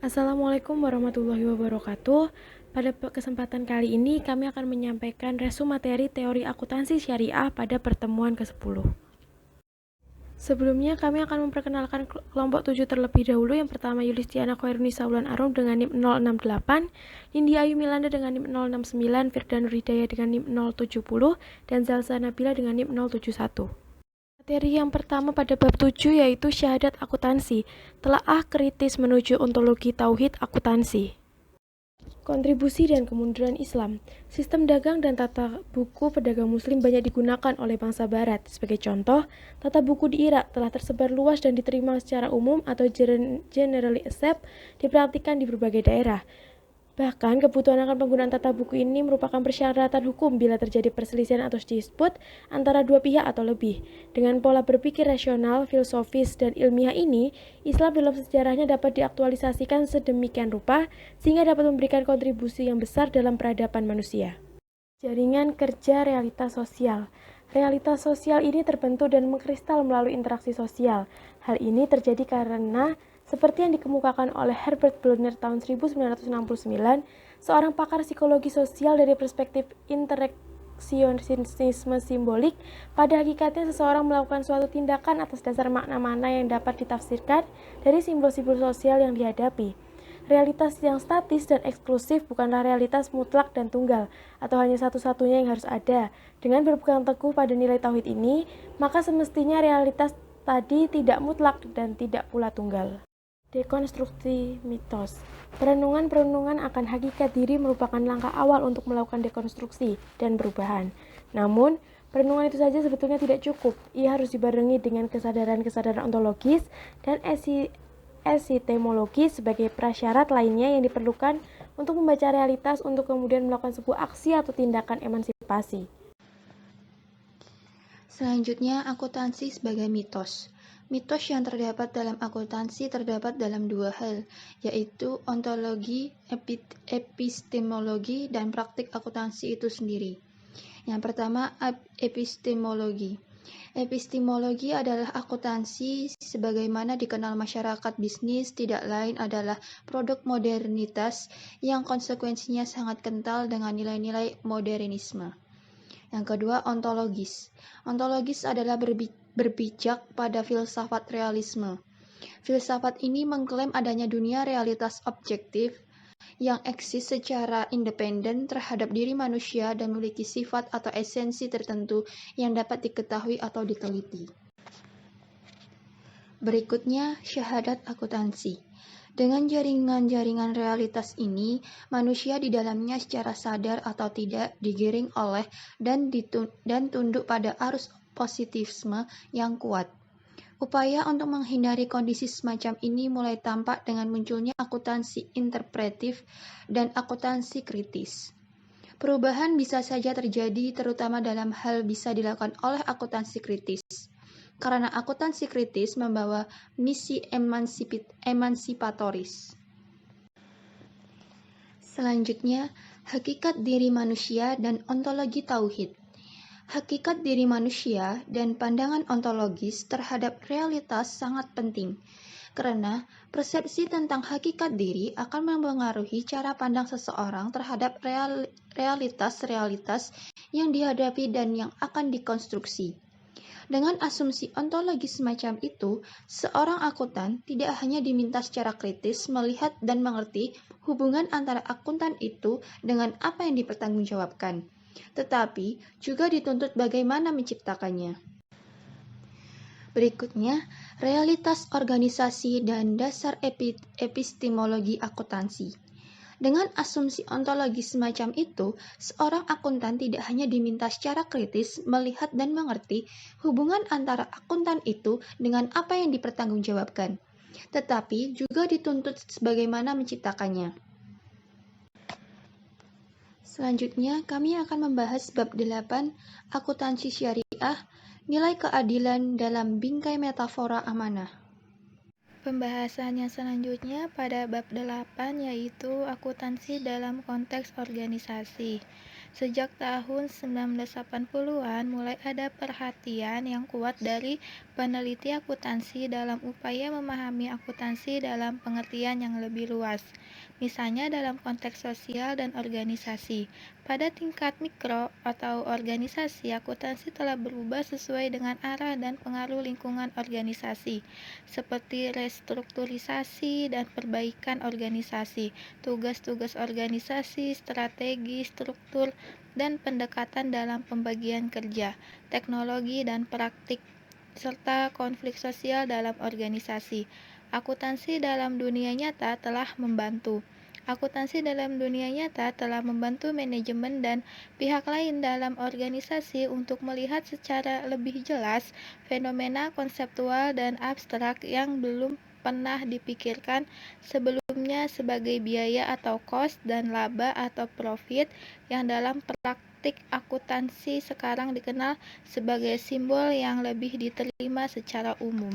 Assalamualaikum warahmatullahi wabarakatuh. Pada kesempatan kali ini kami akan menyampaikan resume materi teori akuntansi syariah pada pertemuan ke-10. Sebelumnya kami akan memperkenalkan kelompok 7 terlebih dahulu. Yang pertama Yulistiana Khairunisa Wulan Arum dengan NIM 068, Nindi Ayu Milanda dengan NIM 069, Firdan Ridaya dengan NIM 070, dan Zalza Nabila dengan NIM 071. Materi yang pertama pada bab 7 yaitu syahadat akuntansi, telaah kritis menuju ontologi tauhid akuntansi. Kontribusi dan kemunduran Islam. Sistem dagang dan tata buku pedagang muslim banyak digunakan oleh bangsa barat. Sebagai contoh, tata buku di Irak telah tersebar luas dan diterima secara umum atau generally accepted dipraktikkan di berbagai daerah. Bahkan, kebutuhan akan penggunaan tata buku ini merupakan persyaratan hukum bila terjadi perselisihan atau disput antara dua pihak atau lebih. Dengan pola berpikir rasional, filosofis, dan ilmiah ini, Islam dalam sejarahnya dapat diaktualisasikan sedemikian rupa sehingga dapat memberikan kontribusi yang besar dalam peradaban manusia. Jaringan kerja realitas sosial. Realitas sosial ini terbentuk dan mengkristal melalui interaksi sosial. Hal ini terjadi karena seperti yang dikemukakan oleh Herbert Bluner tahun 1969, seorang pakar psikologi sosial dari perspektif interaksionisme simbolik, pada hakikatnya seseorang melakukan suatu tindakan atas dasar makna-makna yang dapat ditafsirkan dari simbol-simbol sosial yang dihadapi. Realitas yang statis dan eksklusif bukanlah realitas mutlak dan tunggal, atau hanya satu-satunya yang harus ada. Dengan berpegang teguh pada nilai tauhid ini, maka semestinya realitas tadi tidak mutlak dan tidak pula tunggal. Dekonstruksi mitos. Perenungan-perenungan akan hakikat diri merupakan langkah awal untuk melakukan dekonstruksi dan perubahan. Namun, perenungan itu saja sebetulnya tidak cukup. Ia harus dibarengi dengan kesadaran-kesadaran ontologis dan epistemologi sebagai prasyarat lainnya yang diperlukan untuk membaca realitas untuk kemudian melakukan sebuah aksi atau tindakan emansipasi. Selanjutnya, akuntansi sebagai mitos. Mitos yang terdapat dalam akuntansi terdapat dalam dua hal, yaitu ontologi, epistemologi, dan praktik akuntansi itu sendiri. Yang pertama, epistemologi. Epistemologi adalah akuntansi sebagaimana dikenal masyarakat bisnis tidak lain adalah produk modernitas yang konsekuensinya sangat kental dengan nilai-nilai modernisme. Yang kedua, ontologis. Ontologis adalah berpijak pada filsafat realisme. Filsafat ini mengklaim adanya dunia realitas objektif yang eksis secara independen terhadap diri manusia dan memiliki sifat atau esensi tertentu yang dapat diketahui atau diteliti. Berikutnya, syahadat akuntansi. Dengan jaringan-jaringan realitas ini, manusia di dalamnya secara sadar atau tidak digiring oleh dan tunduk pada arus positivisme yang kuat. Upaya untuk menghindari kondisi semacam ini mulai tampak dengan munculnya akuntansi interpretif dan akuntansi kritis. Perubahan bisa saja terjadi terutama dalam hal bisa dilakukan oleh akuntansi kritis. Karena akuntansi kritis membawa misi emansipatoris. Selanjutnya, hakikat diri manusia dan ontologi tauhid. Hakikat diri manusia dan pandangan ontologis terhadap realitas sangat penting, karena persepsi tentang hakikat diri akan mempengaruhi cara pandang seseorang terhadap realitas-realitas yang dihadapi dan yang akan dikonstruksi. Dengan asumsi ontologi semacam itu, seorang akuntan tidak hanya diminta secara kritis melihat dan mengerti hubungan antara akuntan itu dengan apa yang dipertanggungjawabkan, tetapi juga dituntut bagaimana menciptakannya. Berikutnya, realitas organisasi dan dasar epistemologi akuntansi. Dengan asumsi ontologi semacam itu, seorang akuntan tidak hanya diminta secara kritis melihat dan mengerti hubungan antara akuntan itu dengan apa yang dipertanggungjawabkan, tetapi juga dituntut sebagaimana menciptakannya. Selanjutnya, kami akan membahas bab 8, akuntansi syariah, nilai keadilan dalam bingkai metafora amanah. Pembahasan yang selanjutnya pada bab 8 yaitu akuntansi dalam konteks organisasi. Sejak tahun 1980-an mulai ada perhatian yang kuat dari peneliti akuntansi dalam upaya memahami akuntansi dalam pengertian yang lebih luas, misalnya dalam konteks sosial dan organisasi. Pada tingkat mikro atau organisasi, akuntansi telah berubah sesuai dengan arah dan pengaruh lingkungan organisasi, seperti restrukturisasi dan perbaikan organisasi, tugas-tugas organisasi, strategi, struktur, dan pendekatan dalam pembagian kerja, teknologi dan praktik serta konflik sosial dalam organisasi. Akuntansi dalam dunia nyata telah membantu. Akuntansi dalam dunia nyata telah membantu manajemen dan pihak lain dalam organisasi untuk melihat secara lebih jelas fenomena konseptual dan abstrak yang belum pernah dipikirkan sebelumnya sebagai biaya atau cost dan laba atau profit yang dalam praktik akuntansi sekarang dikenal sebagai simbol yang lebih diterima secara umum.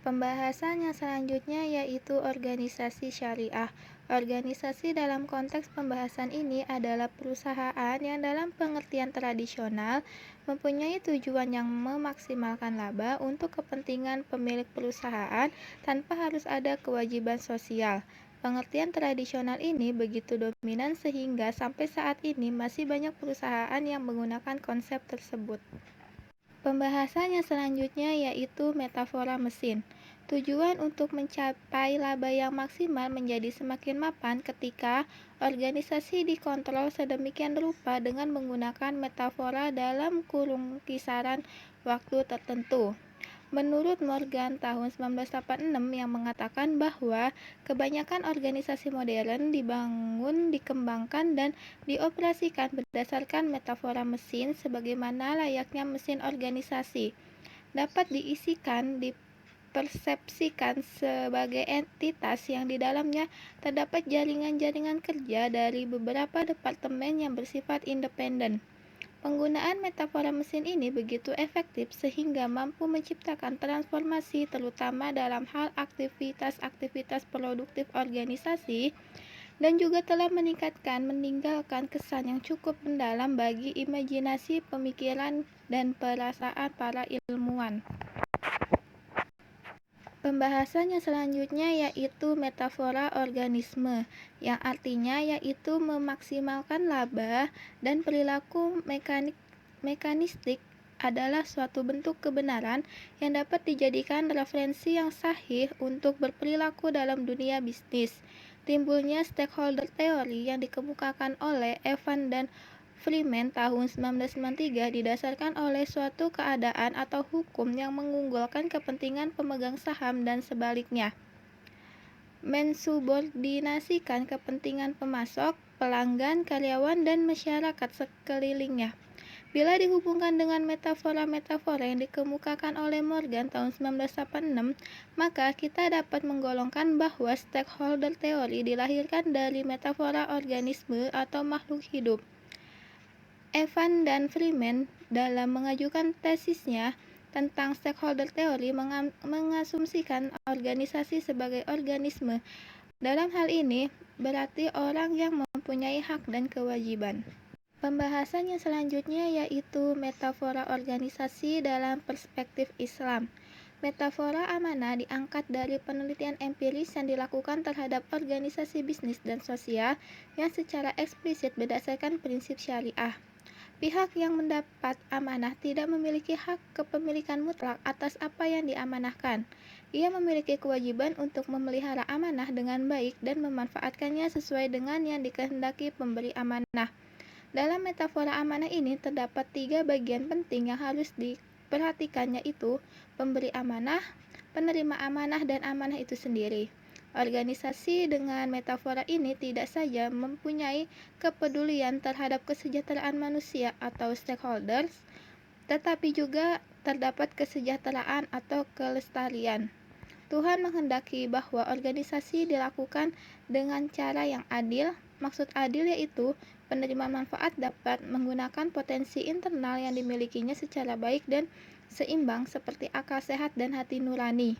Pembahasan yang selanjutnya yaitu organisasi syariah. Organisasi dalam konteks pembahasan ini adalah perusahaan yang dalam pengertian tradisional mempunyai tujuan yang memaksimalkan laba untuk kepentingan pemilik perusahaan tanpa harus ada kewajiban sosial. Pengertian tradisional ini begitu dominan sehingga sampai saat ini masih banyak perusahaan yang menggunakan konsep tersebut. Pembahasan yang selanjutnya yaitu metafora mesin. Tujuan untuk mencapai laba yang maksimal menjadi semakin mapan ketika organisasi dikontrol sedemikian rupa dengan menggunakan metafora dalam kurung kisaran waktu tertentu. Menurut Morgan tahun 1986 yang mengatakan bahwa kebanyakan organisasi modern dibangun, dikembangkan, dan dioperasikan berdasarkan metafora mesin sebagaimana layaknya mesin organisasi. Dapat diisikan, dipersepsikan sebagai entitas yang di dalamnya terdapat jaringan-jaringan kerja dari beberapa departemen yang bersifat independen. Penggunaan metafora mesin ini begitu efektif sehingga mampu menciptakan transformasi terutama dalam hal aktivitas-aktivitas produktif organisasi dan juga telah meninggalkan kesan yang cukup mendalam bagi imajinasi, pemikiran, dan perasaan para ilmuwan. Pembahasan yang selanjutnya yaitu metafora organisme, yang artinya yaitu memaksimalkan laba dan perilaku mekanistik adalah suatu bentuk kebenaran yang dapat dijadikan referensi yang sahih untuk berperilaku dalam dunia bisnis. Timbulnya stakeholder theory yang dikemukakan oleh Evans dan Freeman tahun 1993 didasarkan oleh suatu keadaan atau hukum yang mengunggulkan kepentingan pemegang saham dan sebaliknya, mensubordinasikan kepentingan pemasok, pelanggan, karyawan, dan masyarakat sekelilingnya. Bila dihubungkan dengan metafora-metafora yang dikemukakan oleh Morgan tahun 1986, maka kita dapat menggolongkan bahwa stakeholder theory dilahirkan dari metafora organisme atau makhluk hidup. Evans dan Freeman dalam mengajukan tesisnya tentang stakeholder theory mengasumsikan organisasi sebagai organisme. Dalam hal ini, berarti orang yang mempunyai hak dan kewajiban. Pembahasan yang selanjutnya yaitu metafora organisasi dalam perspektif Islam. Metafora amanah diangkat dari penelitian empiris yang dilakukan terhadap organisasi bisnis dan sosial yang secara eksplisit berdasarkan prinsip syariah. Pihak yang mendapat amanah tidak memiliki hak kepemilikan mutlak atas apa yang diamanahkan. Ia memiliki kewajiban untuk memelihara amanah dengan baik dan memanfaatkannya sesuai dengan yang dikehendaki pemberi amanah. Dalam metafora amanah ini terdapat 3 bagian penting yang harus diperhatikan, yaitu pemberi amanah, penerima amanah, dan amanah itu sendiri. Organisasi dengan metafora ini tidak saja mempunyai kepedulian terhadap kesejahteraan manusia atau stakeholders, tetapi juga terdapat kesejahteraan atau kelestarian. Tuhan menghendaki bahwa organisasi dilakukan dengan cara yang adil. Maksud adil yaitu penerima manfaat dapat menggunakan potensi internal yang dimilikinya secara baik dan seimbang seperti akal sehat dan hati nurani.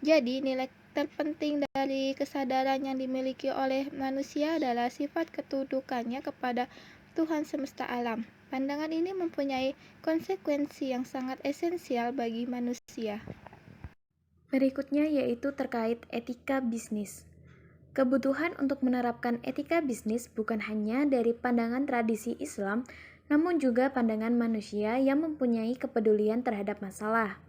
Jadi, nilai terpenting dari kesadaran yang dimiliki oleh manusia adalah sifat ketundukannya kepada Tuhan semesta alam. Pandangan ini mempunyai konsekuensi yang sangat esensial bagi manusia. Berikutnya yaitu terkait etika bisnis. Kebutuhan untuk menerapkan etika bisnis bukan hanya dari pandangan tradisi Islam, namun juga pandangan manusia yang mempunyai kepedulian terhadap masalah.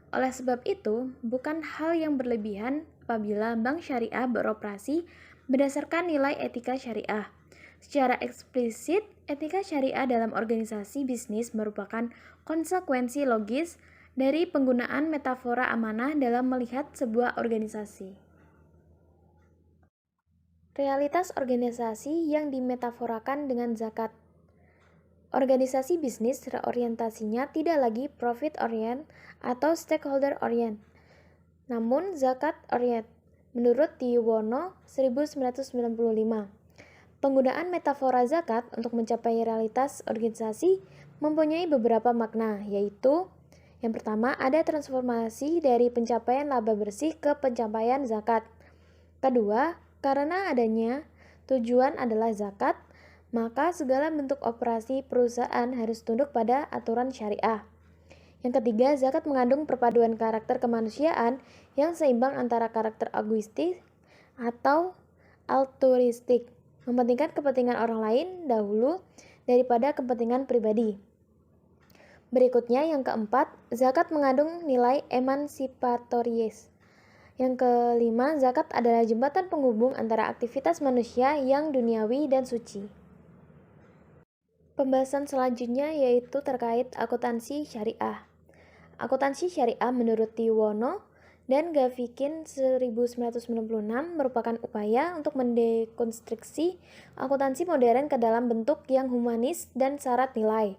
Oleh sebab itu, bukan hal yang berlebihan apabila bank syariah beroperasi berdasarkan nilai etika syariah. Secara eksplisit, etika syariah dalam organisasi bisnis merupakan konsekuensi logis dari penggunaan metafora amanah dalam melihat sebuah organisasi. Realitas organisasi yang dimetaforakan dengan zakat. Organisasi bisnis orientasinya tidak lagi profit orient atau stakeholder orient, namun zakat orient. Menurut Yuwono 1995, penggunaan metafora zakat untuk mencapai realitas organisasi mempunyai beberapa makna, yaitu yang pertama, ada transformasi dari pencapaian laba bersih ke pencapaian zakat. Kedua, karena adanya tujuan adalah zakat, maka segala bentuk operasi perusahaan harus tunduk pada aturan syariah. Yang ketiga, zakat mengandung perpaduan karakter kemanusiaan yang seimbang antara karakter egoistis atau altruistik, mementingkan kepentingan orang lain dahulu daripada kepentingan pribadi. Berikutnya yang keempat, zakat mengandung nilai emansipatoris. Yang kelima, zakat adalah jembatan penghubung antara aktivitas manusia yang duniawi dan suci. Pembahasan selanjutnya yaitu terkait akuntansi syariah. Akuntansi syariah menurut Yuwono dan Gavikin 1996 merupakan upaya untuk mendekonstruksi akuntansi modern ke dalam bentuk yang humanis dan syarat nilai.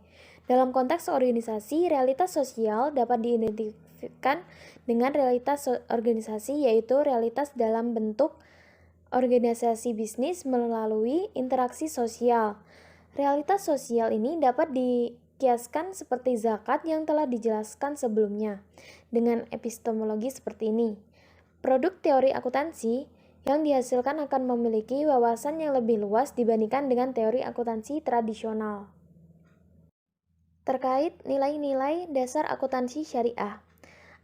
Dalam konteks organisasi, realitas sosial dapat diidentifikasikan dengan realitas organisasi, yaitu realitas dalam bentuk organisasi bisnis melalui interaksi sosial. Realitas sosial ini dapat dikiaskan seperti zakat yang telah dijelaskan sebelumnya, dengan epistemologi seperti ini. Produk teori akuntansi yang dihasilkan akan memiliki wawasan yang lebih luas dibandingkan dengan teori akuntansi tradisional. Terkait nilai-nilai dasar akuntansi syariah.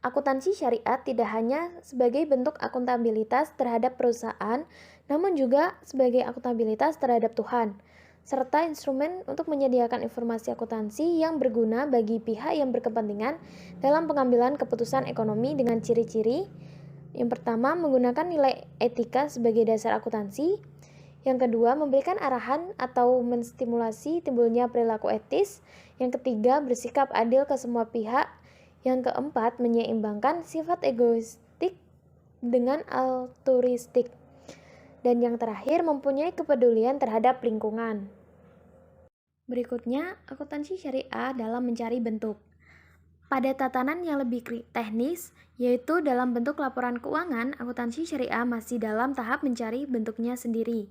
Akuntansi syariah tidak hanya sebagai bentuk akuntabilitas terhadap perusahaan, namun juga sebagai akuntabilitas terhadap Tuhan, serta instrumen untuk menyediakan informasi akuntansi yang berguna bagi pihak yang berkepentingan dalam pengambilan keputusan ekonomi dengan ciri-ciri. Yang pertama, menggunakan nilai etika sebagai dasar akuntansi. Yang kedua, memberikan arahan atau menstimulasi timbulnya perilaku etis. Yang ketiga, bersikap adil ke semua pihak. Yang keempat, menyeimbangkan sifat egoistik dengan altruistik. Dan yang terakhir, mempunyai kepedulian terhadap lingkungan. Berikutnya, akuntansi syariah dalam mencari bentuk. Pada tatanan yang lebih teknis, yaitu dalam bentuk laporan keuangan, akuntansi syariah masih dalam tahap mencari bentuknya sendiri.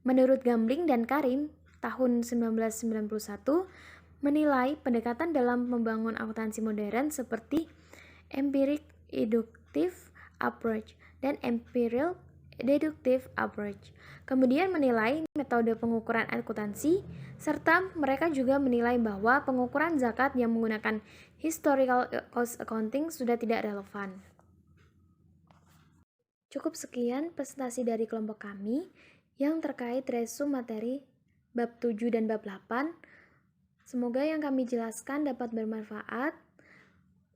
Menurut Gambling dan Karim, tahun 1991, menilai pendekatan dalam membangun akuntansi modern seperti empiric inductive approach dan empirical deductive approach. Kemudian menilai metode pengukuran akuntansi, serta mereka juga menilai bahwa pengukuran zakat yang menggunakan historical cost accounting sudah tidak relevan. Cukup sekian presentasi dari kelompok kami yang terkait resume materi bab 7 dan bab 8. Semoga yang kami jelaskan dapat bermanfaat.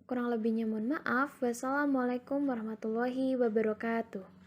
Kurang lebihnya mohon maaf. Wassalamualaikum warahmatullahi wabarakatuh.